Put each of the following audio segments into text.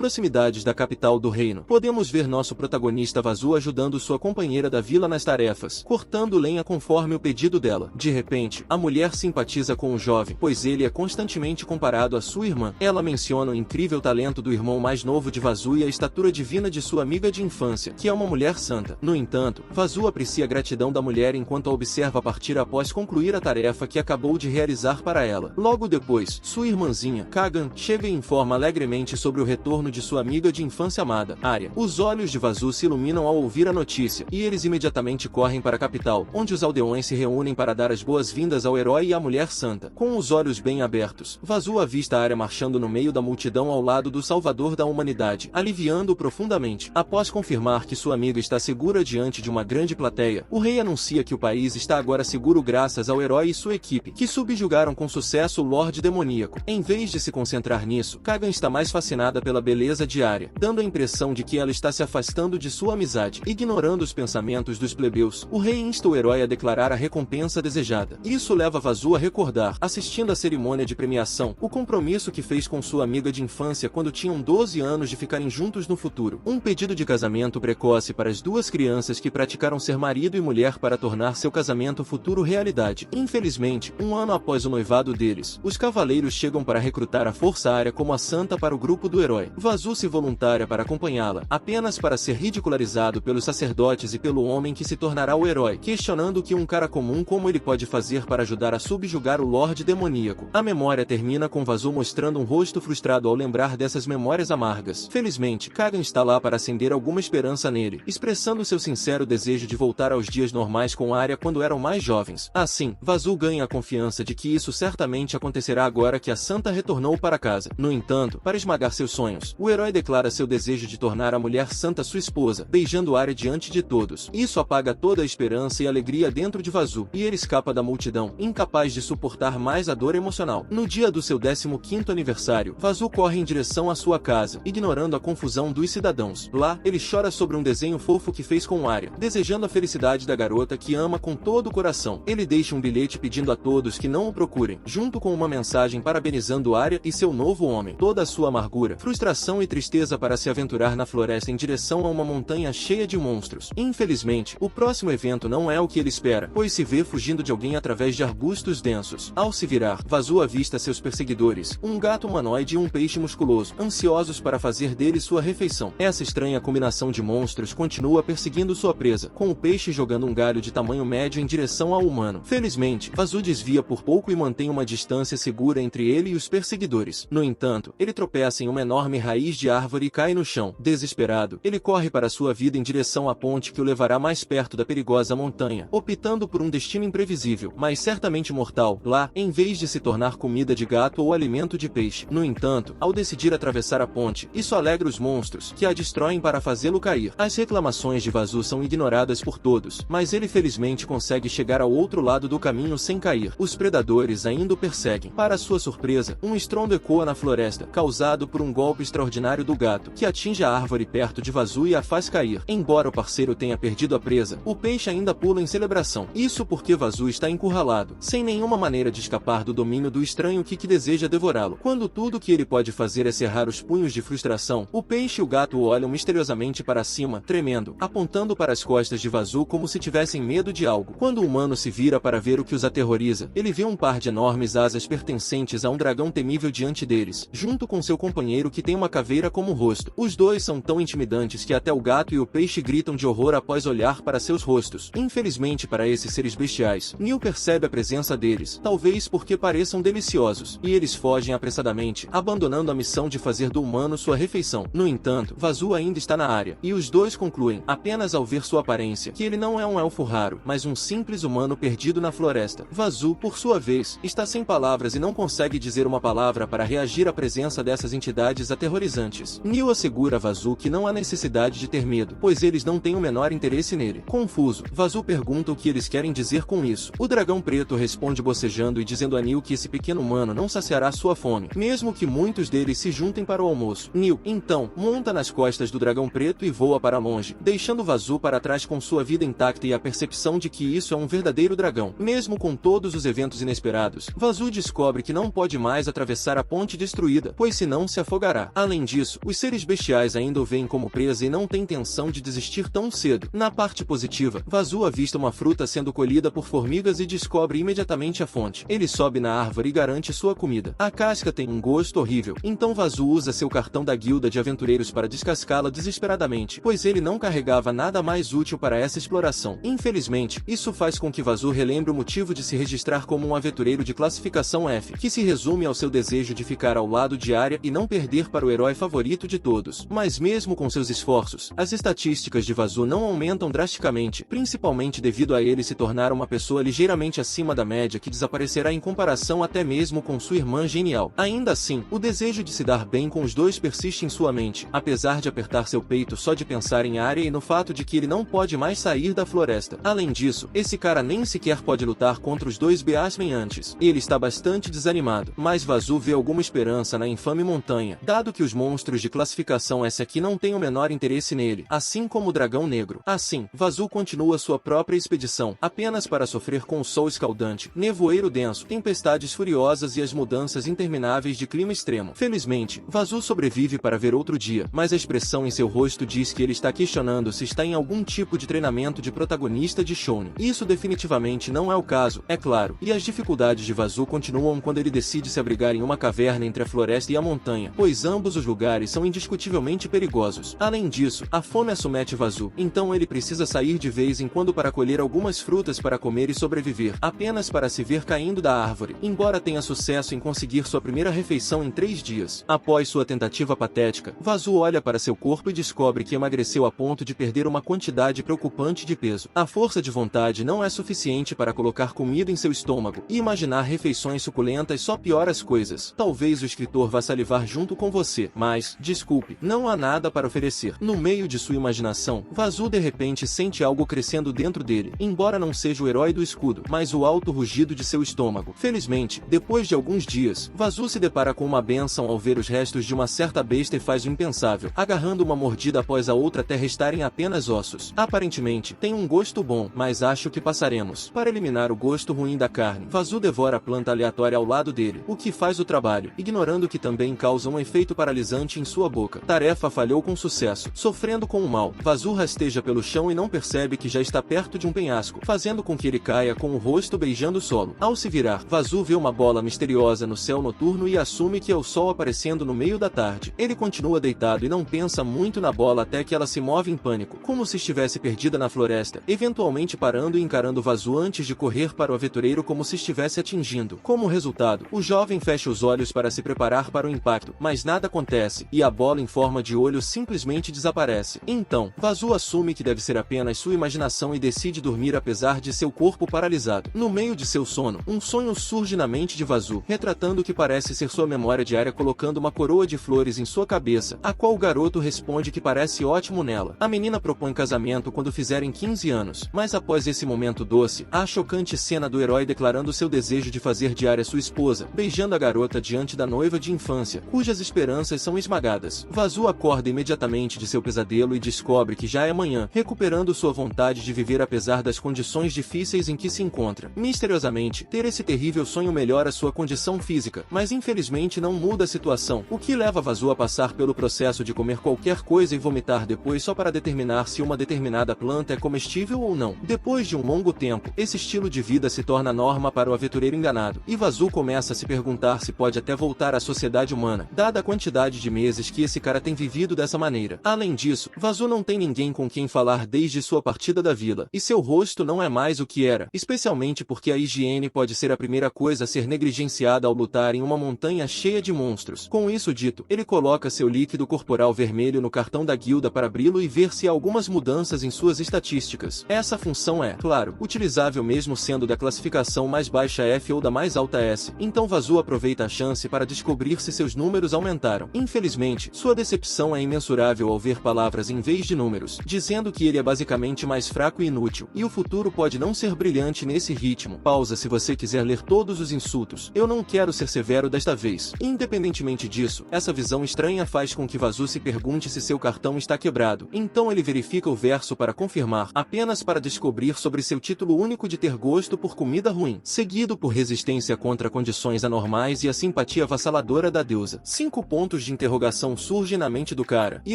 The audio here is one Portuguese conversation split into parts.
proximidades da capital do reino. Podemos ver nosso protagonista Vazoo ajudando sua companheira da vila nas tarefas, cortando lenha conforme o pedido dela. De repente, a mulher simpatiza com o jovem, pois ele é constantemente comparado à sua irmã. Ela menciona o incrível talento do irmão mais novo de Vazoo e a estatura divina de sua amiga de infância, que é uma mulher santa. No entanto, Vazoo aprecia a gratidão da mulher enquanto a observa partir após concluir a tarefa que acabou de realizar para ela. Logo depois, sua irmãzinha, Kagan, chega e informa alegremente sobre o retorno de sua amiga de infância amada, Arya. Os olhos de Vazoo se iluminam ao ouvir a notícia, e eles imediatamente correm para a capital, onde os aldeões se reúnem para dar as boas-vindas ao herói e à mulher santa. Com os olhos bem abertos, Vazoo avista Arya marchando no meio da multidão ao lado do salvador da humanidade, aliviando-o profundamente. Após confirmar que sua amiga está segura diante de uma grande plateia, o rei anuncia que o país está agora seguro graças ao herói e sua equipe, que subjugaram com sucesso o Lorde Demoníaco. Em vez de se concentrar nisso, Kagan está mais fascinada pela beleza de Arya, dando a impressão de que ela está se afastando de sua amizade. Ignorando os pensamentos dos plebeus, o rei insta o herói a declarar a recompensa desejada. Isso leva Vazoo a recordar, assistindo à cerimônia de premiação, o compromisso que fez com sua amiga de infância quando tinham 12 anos de ficarem juntos no futuro. Um pedido de casamento precoce para as duas crianças que praticaram ser marido e mulher para tornar seu casamento futuro realidade. Infelizmente, um ano após o noivado deles, os cavaleiros chegam para recrutar a Força Área como a santa para o grupo do herói. Vazoo se voluntária para acompanhá-la, apenas para ser ridicularizado pelos sacerdotes e pelo homem que se tornará o herói, questionando o que um cara comum como ele pode fazer para ajudar a subjugar o Lorde Demoníaco. A memória termina com Vazoo mostrando um rosto frustrado ao lembrar dessas memórias amargas. Felizmente, Kagan está lá para acender alguma esperança nele, expressando seu sincero desejo de voltar aos dias normais com Arya quando eram mais jovens. Assim, Vazoo ganha a confiança de que isso certamente acontecerá agora que a santa retornou para casa. No entanto, para esmagar seus sonhos, o herói declara seu desejo de tornar a mulher santa sua esposa, beijando Arya diante de todos. Isso apaga toda a esperança e alegria dentro de Vazoo, e ele escapa da multidão, incapaz de suportar mais a dor emocional. No dia do seu 15º aniversário, Vazoo corre em direção à sua casa, ignorando a confusão dos cidadãos. Lá, ele chora sobre um desenho fofo que fez com Arya, desejando a felicidade da garota que ama com todo o coração. Ele deixa um bilhete pedindo a todos que não o procurem, junto com uma mensagem parabenizando Arya e seu novo homem. Toda a sua amargura, frustração e tristeza para se aventurar na floresta em direção a uma montanha cheia de monstros. Infelizmente, o próximo evento não é o que ele espera, pois se vê fugindo de alguém através de arbustos densos. Ao se virar, Vazoo avista seus perseguidores, um gato humanoide e um peixe musculoso, ansiosos para fazer dele sua refeição. Essa estranha combinação de monstros continua perseguindo sua presa, com o peixe jogando um galho de tamanho médio em direção ao humano. Felizmente, Vazoo desvia por pouco e mantém uma distância segura entre ele e os perseguidores. No entanto, ele tropeça em uma enorme raiz de árvore e cai no chão. Desesperado, ele corre para sua vida em direção à ponte que o levará mais perto da perigosa montanha, optando por um destino imprevisível, mas certamente mortal, lá, em vez de se tornar comida de gato ou alimento de peixe. No entanto, ao decidir atravessar a ponte, isso alegra os monstros, que a destroem para fazê-lo cair. As reclamações de Vazoo são ignoradas por todos, mas ele felizmente consegue chegar ao outro lado do caminho sem cair. Os predadores ainda o perseguem. Para sua surpresa, um estrondo ecoa na floresta, causado por um golpe extraordinário do gato, que atinge a árvore perto de Vazoo e a faz cair. Embora o parceiro tenha perdido a presa, o peixe ainda pula em celebração. Isso porque Vazoo está encurralado, sem nenhuma maneira de escapar do domínio do estranho que deseja devorá-lo. Quando tudo que ele pode fazer é cerrar os punhos de frustração, o peixe e o gato o olham misteriosamente para cima, tremendo, apontando para as costas de Vazoo como se tivessem medo de algo. Quando o humano se vira para ver o que os aterroriza, ele vê um par de enormes asas pertencentes a um dragão temível diante deles, junto com seu companheiro que tem uma caveira como rosto. Os dois são tão intimidantes que até o gato e o peixe gritam de horror após olhar para seus rostos. Infelizmente para esses seres bestiais, Neil percebe a presença deles, talvez porque pareçam deliciosos, e eles fogem apressadamente, abandonando a missão de fazer do humano sua refeição. No entanto, Vazoo ainda está na área, e os dois concluem, apenas ao ver sua aparência, que ele não é um elfo raro, mas um simples humano perdido na floresta. Vazoo, por sua vez, está sem palavras e não consegue dizer uma palavra para reagir à presença dessas entidades aterrorizantes. Neil assegura a Vazoo que não há necessidade de ter medo, pois eles não têm o menor interesse nele. Confuso, Vazoo pergunta o que eles querem dizer com isso. O dragão preto responde bocejando e dizendo a Neil que esse pequeno humano não saciará sua fome, mesmo que muitos deles se juntem para o almoço. Neil, então, monta nas costas do dragão preto e voa para longe, deixando Vazoo para trás com sua vida intacta e a percepção de que isso é um verdadeiro dragão. Mesmo com todos os eventos inesperados, Vazoo descobre que não pode mais atravessar a ponte destruída, pois senão se afogará. À Além disso, os seres bestiais ainda o veem como presa e não têm intenção de desistir tão cedo. Na parte positiva, Vazu avista uma fruta sendo colhida por formigas e descobre imediatamente a fonte. Ele sobe na árvore e garante sua comida. A casca tem um gosto horrível, então Vazu usa seu cartão da guilda de aventureiros para descascá-la desesperadamente, pois ele não carregava nada mais útil para essa exploração. Infelizmente, isso faz com que Vazu relembre o motivo de se registrar como um aventureiro de classificação F, que se resume ao seu desejo de ficar ao lado de Arya e não perder para o herói favorito de todos. Mas mesmo com seus esforços, as estatísticas de Vazu não aumentam drasticamente, principalmente devido a ele se tornar uma pessoa ligeiramente acima da média que desaparecerá em comparação até mesmo com sua irmã genial. Ainda assim, o desejo de se dar bem com os dois persiste em sua mente, apesar de apertar seu peito só de pensar em Arya e no fato de que ele não pode mais sair da floresta. Além disso, esse cara nem sequer pode lutar contra os dois Beastmen antes. Ele está bastante desanimado, mas Vazu vê alguma esperança na infame montanha, dado que os monstros de classificação S aqui não têm o menor interesse nele, assim como o dragão negro. Assim, Vazu continua sua própria expedição, apenas para sofrer com o sol escaldante, nevoeiro denso, tempestades furiosas e as mudanças intermináveis de clima extremo. Felizmente, Vazu sobrevive para ver outro dia, mas a expressão em seu rosto diz que ele está questionando se está em algum tipo de treinamento de protagonista de shounen. Isso definitivamente não é o caso, é claro, e as dificuldades de Vazu continuam quando ele decide se abrigar em uma caverna entre a floresta e a montanha, pois ambos os lugares são indiscutivelmente perigosos. Além disso, a fome assomete Vazu, então ele precisa sair de vez em quando para colher algumas frutas para comer e sobreviver, apenas para se ver caindo da árvore, embora tenha sucesso em conseguir sua primeira refeição em 3 dias. Após sua tentativa patética, Vazu olha para seu corpo e descobre que emagreceu a ponto de perder uma quantidade preocupante de peso. A força de vontade não é suficiente para colocar comida em seu estômago, e imaginar refeições suculentas só piora as coisas. Talvez o escritor vá salivar junto com você, mas, desculpe, não há nada para oferecer. No meio de sua imaginação, Vazu de repente sente algo crescendo dentro dele, embora não seja o herói do escudo, mas o alto rugido de seu estômago. Felizmente, depois de alguns dias, Vazu se depara com uma bênção ao ver os restos de uma certa besta e faz o impensável, agarrando uma mordida após a outra até restarem apenas ossos. Aparentemente, tem um gosto bom, mas acho que passaremos. Para eliminar o gosto ruim da carne, Vazu devora a planta aleatória ao lado dele, o que faz o trabalho, ignorando que também causa um efeito paralisante em sua boca. Tarefa falhou com sucesso. Sofrendo com o mal, Vazu rasteja pelo chão e não percebe que já está perto de um penhasco, fazendo com que ele caia com o rosto beijando o solo. Ao se virar, Vazu vê uma bola misteriosa no céu noturno e assume que é o sol aparecendo no meio da tarde. Ele continua deitado e não pensa muito na bola até que ela se move em pânico, como se estivesse perdida na floresta, eventualmente parando e encarando Vazu antes de correr para o aventureiro como se estivesse atingindo. Como resultado, o jovem fecha os olhos para se preparar para o impacto, mas nada acontece, e a bola em forma de olho simplesmente desaparece. Então, Vazu assume que deve ser apenas sua imaginação e decide dormir apesar de seu corpo paralisado. No meio de seu sono, um sonho surge na mente de Vazu, retratando o que parece ser sua memória diária colocando uma coroa de flores em sua cabeça, a qual o garoto responde que parece ótimo nela. A menina propõe casamento quando fizerem 15 anos, mas após esse momento doce, há a chocante cena do herói declarando seu desejo de fazer de Arya sua esposa, beijando a garota diante da noiva de infância, cujas esperanças são esmagadas. Vazu acorda imediatamente de seu pesadelo e descobre que já é manhã, recuperando sua vontade de viver apesar das condições difíceis em que se encontra. Misteriosamente, ter esse terrível sonho melhora sua condição física, mas infelizmente não muda a situação, o que leva Vazu a passar pelo processo de comer qualquer coisa e vomitar depois só para determinar se uma determinada planta é comestível ou não. Depois de um longo tempo, esse estilo de vida se torna norma para o aventureiro enganado, e Vazu começa a se perguntar se pode até voltar à sociedade humana, dada a quantidade de meses que esse cara tem vivido dessa maneira. Além disso, Vazu não tem ninguém com quem falar desde sua partida da vila, e seu rosto não é mais o que era, especialmente porque a higiene pode ser a primeira coisa a ser negligenciada ao lutar em uma montanha cheia de monstros. Com isso dito, ele coloca seu líquido corporal vermelho no cartão da guilda para abri-lo e ver se há algumas mudanças em suas estatísticas. Essa função é, claro, utilizável mesmo sendo da classificação mais baixa F ou da mais alta S, então Vazu aproveita a chance para descobrir se seus números aumentaram. Infelizmente, sua decepção é imensurável ao ver palavras em vez de números, dizendo que ele é basicamente mais fraco e inútil, e o futuro pode não ser brilhante nesse ritmo. Pausa se você quiser ler todos os insultos. Eu não quero ser severo desta vez. Independentemente disso, essa visão estranha faz com que Vazu se pergunte se seu cartão está quebrado. Então ele verifica o verso para confirmar, apenas para descobrir sobre seu título único de ter gosto por comida ruim, seguido por resistência contra condições anormais e a simpatia avassaladora da deusa. 5 pontos de interrogação surgem na mente do cara, e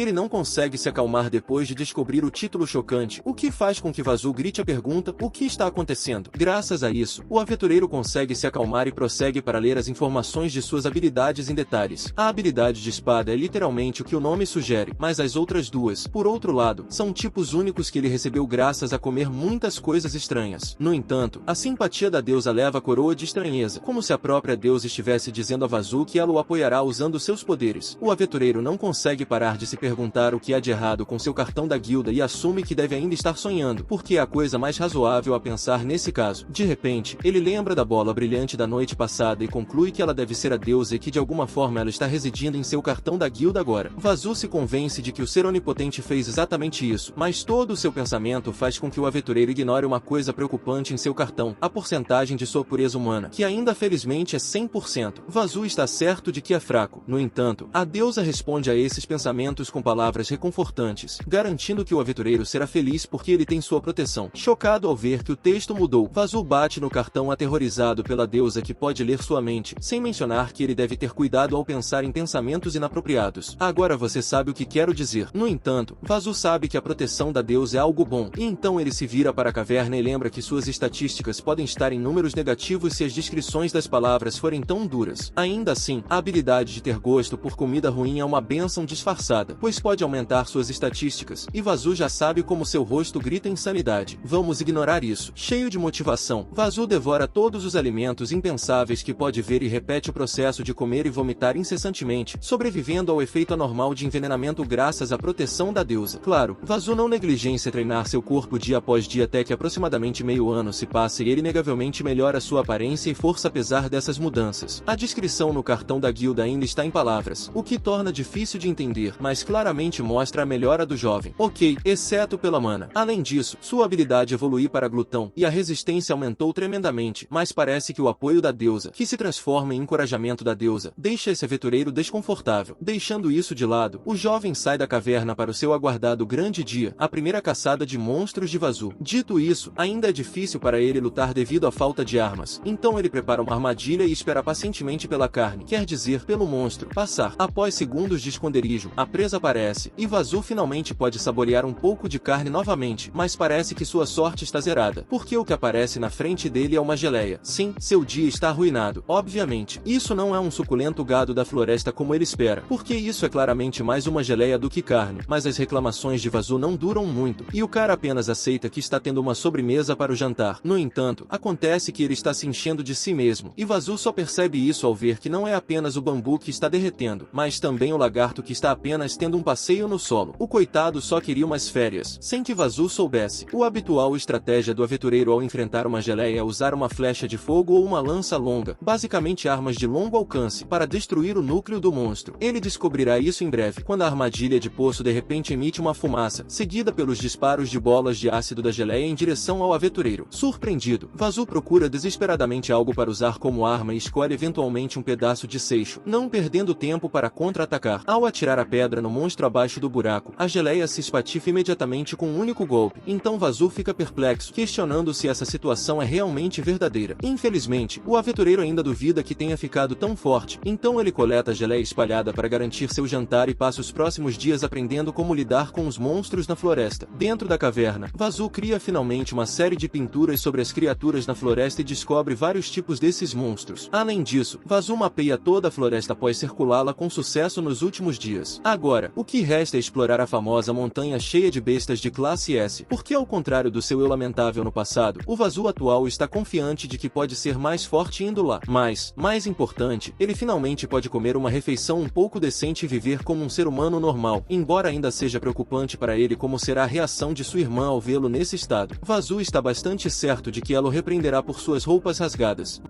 ele não consegue se acalmar depois de descobrir o título chocante, o que faz com que Vazul grite a pergunta: o que está acontecendo? Graças a isso, o aventureiro consegue se acalmar e prossegue para ler as informações de suas habilidades em detalhes. A habilidade de espada é literalmente o que o nome sugere, mas as outras duas, por outro lado, são tipos únicos que ele recebeu graças a comer muitas coisas estranhas. No entanto, a simpatia da deusa leva a coroa de estranheza, como se a própria deusa estivesse dizendo a Vazul que ela o apoiará usando seus poderes. O aventureiro não consegue parar de se perguntar o que há de errado com seu cartão da guilda e assume que deve ainda estar sonhando, porque é a coisa mais razoável a pensar nesse caso. De repente, ele lembra da bola brilhante da noite passada e conclui que ela deve ser a deusa e que de alguma forma ela está residindo em seu cartão da guilda agora. Vazul se convence de que o ser onipotente fez exatamente isso, mas todo o seu pensamento faz com que o aventureiro ignore uma coisa preocupante em seu cartão: a porcentagem de sua pureza humana, que ainda felizmente é 100%. Vazul está certo de que é fraco. No entanto, a deusa responde a esses pensamentos com palavras reconfortantes, garantindo que o aventureiro será feliz porque ele tem sua proteção. Chocado ao ver que o texto mudou, Vazul bate no cartão aterrorizado pela deusa que pode ler sua mente, sem mencionar que ele deve ter cuidado ao pensar em pensamentos inapropriados. Agora você sabe o que quero dizer. No entanto, Vazul sabe que a proteção da deusa é algo bom, e então ele se vira para a caverna e lembra que suas estatísticas podem estar em números negativos se as descrições das palavras forem tão duras. Ainda assim, a habilidade de ter gosto por comida ruim é uma bênção disfarçada, pois pode aumentar suas estatísticas, e Vazul já sabe como seu rosto grita insanidade. Vamos ignorar isso. Cheio de motivação, Vazul devora todos os alimentos impensáveis que pode ver e repete o processo de comer e vomitar incessantemente, sobrevivendo ao efeito anormal de envenenamento graças à proteção da deusa. Claro, Vazul não negligencia treinar seu corpo dia após dia até que aproximadamente meio ano se passe e ele inegavelmente melhora sua aparência e força apesar dessas mudanças. A descrição no cartão da guilda ainda está em palavras, o que torna difícil de entender, mas claramente mostra a melhora do jovem. Ok, exceto pela mana. Além disso, sua habilidade evoluiu para glutão, e a resistência aumentou tremendamente, mas parece que o apoio da deusa, que se transforma em encorajamento da deusa, deixa esse aventureiro desconfortável. Deixando isso de lado, o jovem sai da caverna para o seu aguardado grande dia, a primeira caçada de monstros de Vazul. Dito isso, ainda é difícil para ele lutar devido à falta de armas, então ele prepara uma armadilha e espera pacientemente pela carne, quer dizer, pelo monstro, passar. Após segundos de esconderijo, a presa aparece, e Vazul finalmente pode saborear um pouco de carne novamente, mas parece que sua sorte está zerada, porque o que aparece na frente dele é uma geleia. Sim, seu dia está arruinado. Obviamente, isso não é um suculento gado da floresta como ele espera, porque isso é claramente mais uma geleia do que carne, mas as reclamações de Vazul não duram muito, e o cara apenas aceita que está tendo uma sobremesa para o jantar. No entanto, acontece que ele está se enchendo de si mesmo, e Vazul só percebe isso ao ver que não é apenas o bambu que está derretendo, mas também o lagarto que está apenas tendo um passeio no solo. O coitado só queria umas férias, sem que Vazul soubesse. O habitual estratégia do aventureiro ao enfrentar uma geleia é usar uma flecha de fogo ou uma lança longa, basicamente armas de longo alcance, para destruir o núcleo do monstro. Ele descobrirá isso em breve, quando a armadilha de poço de repente emite uma fumaça, seguida pelos disparos de bolas de ácido da geleia em direção ao aventureiro. Surpreendido, Vazul procura desesperadamente algo para usar como arma e escolhe eventualmente um pedaço de seixo, não perdendo tempo para contra-atacar. Ao atirar a pedra no monstro abaixo do buraco, a geleia se espatifa imediatamente com um único golpe. Então Vazul fica perplexo, questionando se essa situação é realmente verdadeira. Infelizmente, o aventureiro ainda duvida que tenha ficado tão forte, então ele coleta a geleia espalhada para garantir seu jantar e passa os próximos dias aprendendo como lidar com os monstros na floresta. Dentro da caverna, Vazul cria finalmente uma série de pinturas sobre as criaturas na floresta e descobre vários tipos desses monstros. Além disso, Vazul mapeia toda a floresta após circulá-la com sucesso nos últimos dias. Agora, o que resta é explorar a famosa montanha cheia de bestas de classe S, porque ao contrário do seu eu lamentável no passado, o Vazul atual está confiante de que pode ser mais forte indo lá. Mas, mais importante, ele finalmente pode comer uma refeição um pouco decente e viver como um ser humano normal, embora ainda seja preocupante para ele como será a reação de sua irmã ao vê-lo nesse estado. Vazul está bastante certo de que ela o repreenderá por suas roupas rasgadas.